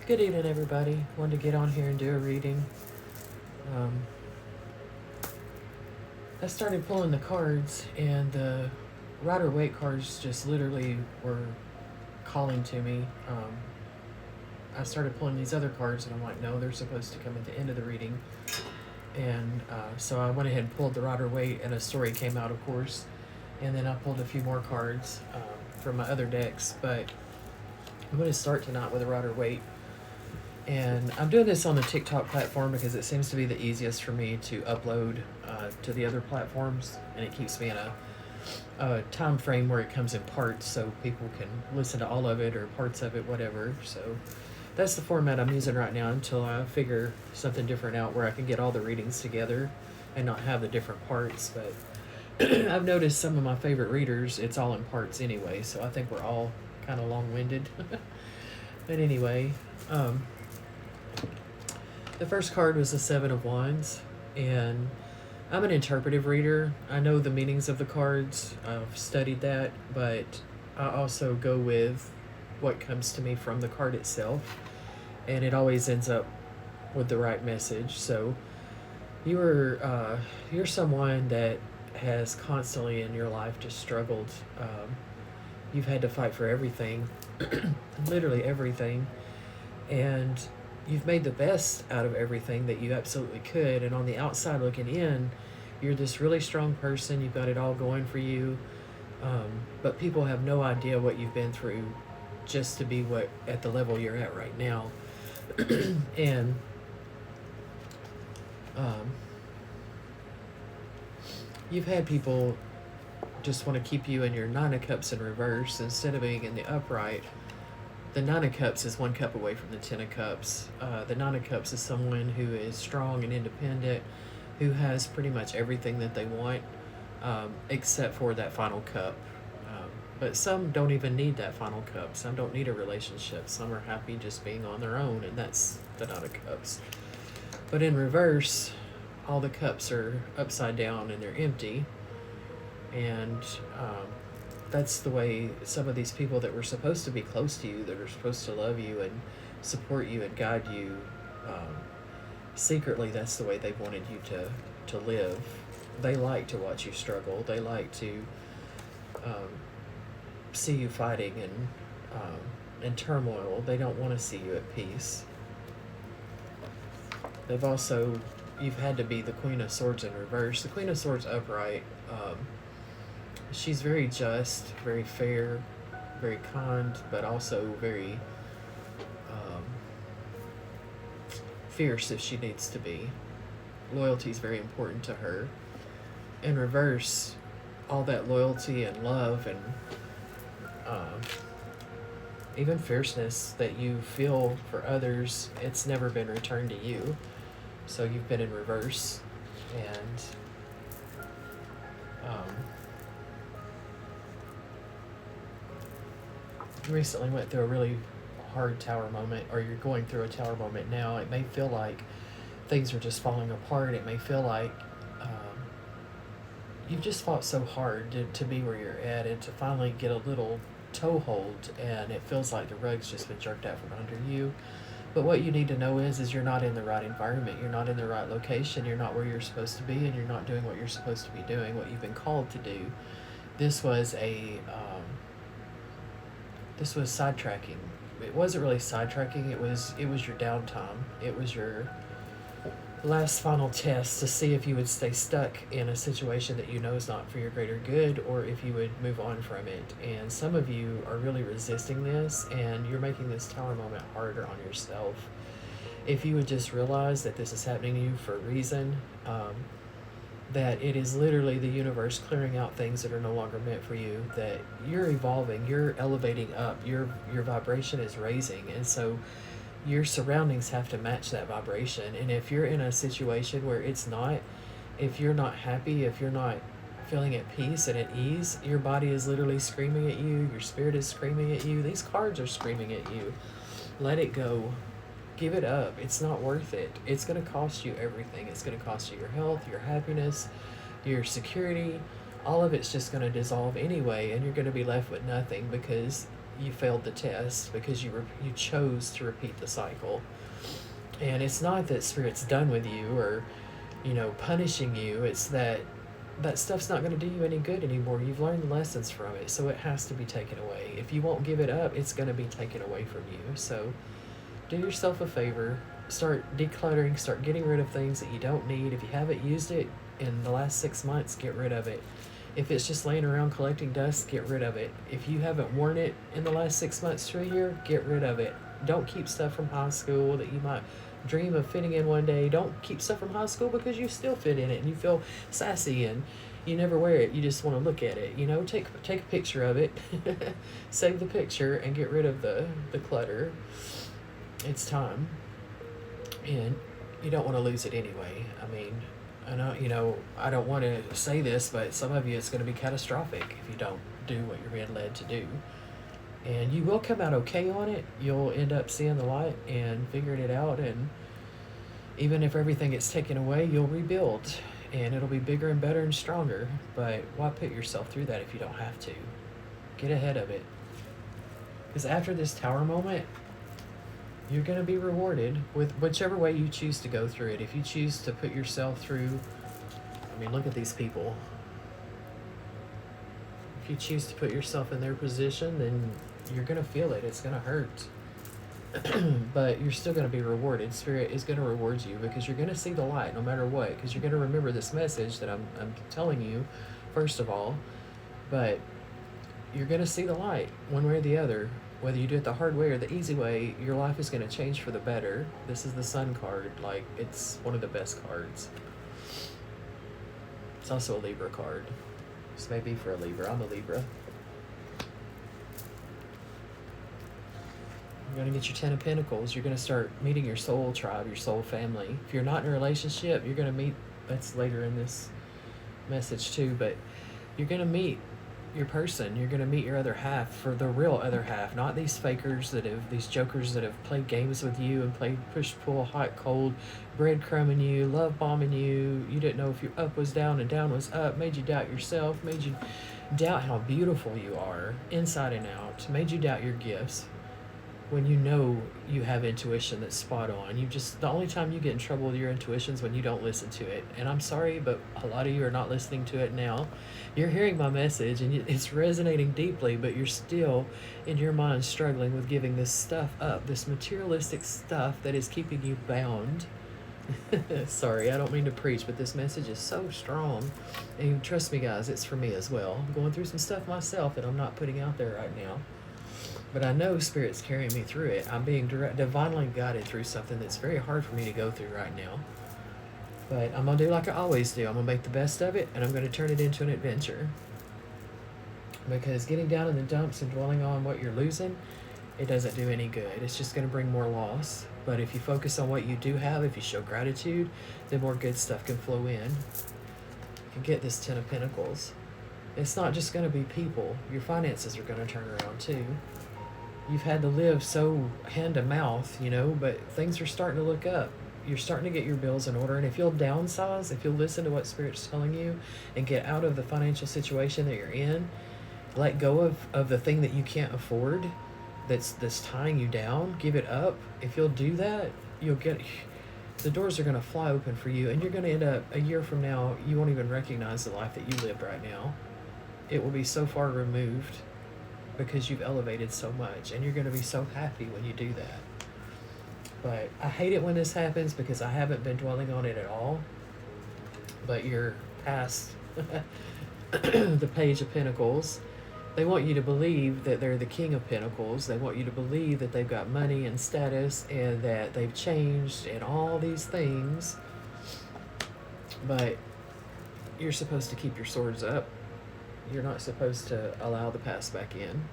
Good evening, everybody. Wanted to get on here and do a reading. Um, I started pulling the cards, and the Rider Waite cards just literally were calling to me. I started pulling these other cards, and I'm like, no, they're supposed to come at the end of the reading. And so I went ahead and pulled the Rider Waite, and a story came out, of course. And then I pulled a few more cards from my other decks, but I'm going to start tonight with a Rider Waite. And I'm doing this on the TikTok platform because it seems to be the easiest for me to upload to the other platforms, and it keeps me in a time frame where it comes in parts so people can listen to all of it or parts of it, whatever. So that's the format I'm using right now until I figure something different out where I can get all the readings together and not have the different parts. But I've noticed some of my favorite readers, it's all in parts anyway, so I think we're all kind of long-winded. But anyway, the first card was the Seven of Wands, and I'm an interpretive reader. I know the meanings of the cards, I've studied that, but I also go with what comes to me from the card itself, and it always ends up with the right message. So you're someone that has constantly in your life just struggled. You've had to fight for everything, literally everything, and you've made the best out of everything that you absolutely could. And on the outside looking in, you're this really strong person. You've got it all going for you. But people have no idea what you've been through just to be at the level you're at right now. And you've had people just want to keep you in your Nine of Cups in reverse instead of being in the upright. The Nine of Cups is one cup away from the Ten of Cups. The Nine of Cups is someone who is strong and independent, who has pretty much everything that they want, except for that final cup. But some don't even need that final cup. Some don't need a relationship. Some are happy just being on their own, and that's the Nine of Cups. But in reverse, all the cups are upside down and they're empty. And that's the way some of these people that were supposed to be close to you, that are supposed to love you and support you and guide you, secretly that's the way they wanted you to live. They like to watch you struggle. They like to see you fighting and in turmoil. They don't want to see you at peace. You've had to be the Queen of Swords in reverse. The Queen of Swords upright, she's very just, very fair, very kind, but also very fierce if she needs to be. Loyalty is very important to her. In reverse, all that loyalty and love and even fierceness that you feel for others, it's never been returned to you. So you've been in reverse, and recently went through a really hard tower moment, or you're going through a tower moment now. It may feel like things are just falling apart. It may feel like you've just fought so hard to be where you're at and to finally get a little toehold, and it feels like the rug's just been jerked out from under you. But what you need to know is you're not in the right environment. You're not in the right location. You're not where you're supposed to be, and you're not doing what you're supposed to be doing, what you've been called to do. This was sidetracking. It wasn't really sidetracking. It was your downtime. It was your last final test to see if you would stay stuck in a situation that you know is not for your greater good, or if you would move on from it. And some of you are really resisting this, and you're making this tower moment harder on yourself. If you would just realize that this is happening to you for a reason, that it is literally the universe clearing out things that are no longer meant for you, that you're evolving, you're elevating up, your vibration is raising, and so your surroundings have to match that vibration. And if you're in a situation where it's not, if you're not happy, if you're not feeling at peace and at ease, your body is literally screaming at you, your spirit is screaming at you, these cards are screaming at you. Let it go. Give it up. It's not worth it. It's going to cost you everything. It's going to cost you your health, your happiness, your security. All of it's just going to dissolve anyway, and you're going to be left with nothing, because you failed the test because you chose to repeat the cycle. And it's not that Spirit's done with you or, punishing you. It's that stuff's not going to do you any good anymore. You've learned the lessons from it, so it has to be taken away. If you won't give it up, it's going to be taken away from you. So do yourself a favor. Start decluttering. Start getting rid of things that you don't need. If you haven't used it in the last 6 months, get rid of it. If it's just laying around collecting dust, get rid of it. If you haven't worn it in the last 6 months to a year, get rid of it. Don't keep stuff from high school that you might dream of fitting in one day. Don't keep stuff from high school because you still fit in it and you feel sassy and you never wear it. You just want to look at it. Take a picture of it, save the picture, and get rid of the clutter. It's time, and you don't want to lose it anyway. I mean, I know, I don't want to say this, but some of you, it's going to be catastrophic if you don't do what you're being led to do. And you will come out okay on it. You'll end up seeing the light and figuring it out. And even if everything gets taken away, you'll rebuild. And it'll be bigger and better and stronger. But why put yourself through that if you don't have to? Get ahead of it. Because after this tower moment, you're going to be rewarded with whichever way you choose to go through it. If you choose to put yourself through, look at these people. If you choose to put yourself in their position, then you're going to feel it. It's going to hurt. But you're still going to be rewarded. Spirit is going to reward you because you're going to see the light no matter what. Because you're going to remember this message that I'm telling you, first of all. But you're going to see the light one way or the other. Whether you do it the hard way or the easy way, your life is going to change for the better. This is the Sun card. It's one of the best cards. It's also a Libra card. This may be for a Libra. I'm a Libra. You're going to get your 10 of Pentacles. You're going to start meeting your soul tribe, your soul family. If you're not in a relationship, you're going to meet, that's later in this message too, but you're going to meet your person. You're going to meet your other half, for the real other half, not these fakers these jokers that have played games with you and played push, pull, hot, cold, breadcrumbing you, love bombing you. You didn't know if your up was down and down was up, made you doubt yourself, made you doubt how beautiful you are inside and out, made you doubt your gifts. When you know you have intuition that's spot on. The only time you get in trouble with your intuition is when you don't listen to it. And I'm sorry, but a lot of you are not listening to it now. You're hearing my message and it's resonating deeply, but you're still in your mind struggling with giving this stuff up, this materialistic stuff that is keeping you bound. Sorry, I don't mean to preach, but this message is so strong. And trust me, guys, it's for me as well. I'm going through some stuff myself that I'm not putting out there right now. But I know Spirit's carrying me through it. I'm being divinely guided through something that's very hard for me to go through right now. But I'm going to do like I always do. I'm going to make the best of it, and I'm going to turn it into an adventure. Because getting down in the dumps and dwelling on what you're losing, it doesn't do any good. It's just going to bring more loss. But if you focus on what you do have, if you show gratitude, then more good stuff can flow in. You can get this 10 of Pentacles. It's not just going to be people. Your finances are going to turn around too. You've had to live so hand to mouth, but things are starting to look up. You're starting to get your bills in order. And if you'll downsize, if you'll listen to what Spirit's telling you and get out of the financial situation that you're in, let go of the thing that you can't afford that's tying you down, give it up. If you'll do that, the doors are going to fly open for you. And you're going to end up, a year from now, you won't even recognize the life that you lived right now. It will be so far removed because you've elevated so much, and you're going to be so happy when you do that. But I hate it when this happens because I haven't been dwelling on it at all. But you're past the Page of Pentacles. They want you to believe that they're the King of Pentacles. They want you to believe that they've got money and status and that they've changed and all these things. But you're supposed to keep your swords up. You're not supposed to allow the past back in.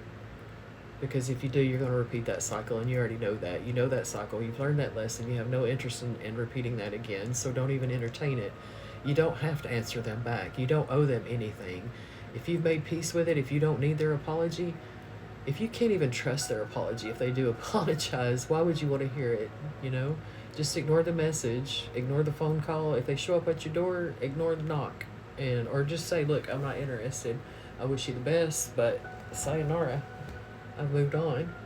Because if you do, you're going to repeat that cycle, and you already know that. You know that cycle. You've learned that lesson. You have no interest in repeating that again, so don't even entertain it. You don't have to answer them back. You don't owe them anything. If you've made peace with it, if you don't need their apology, if you can't even trust their apology, if they do apologize, why would you want to hear it, Just ignore the message, ignore the phone call. If they show up at your door, ignore the knock. Or just say, look, I'm not interested. I wish you the best, but sayonara. I've moved on.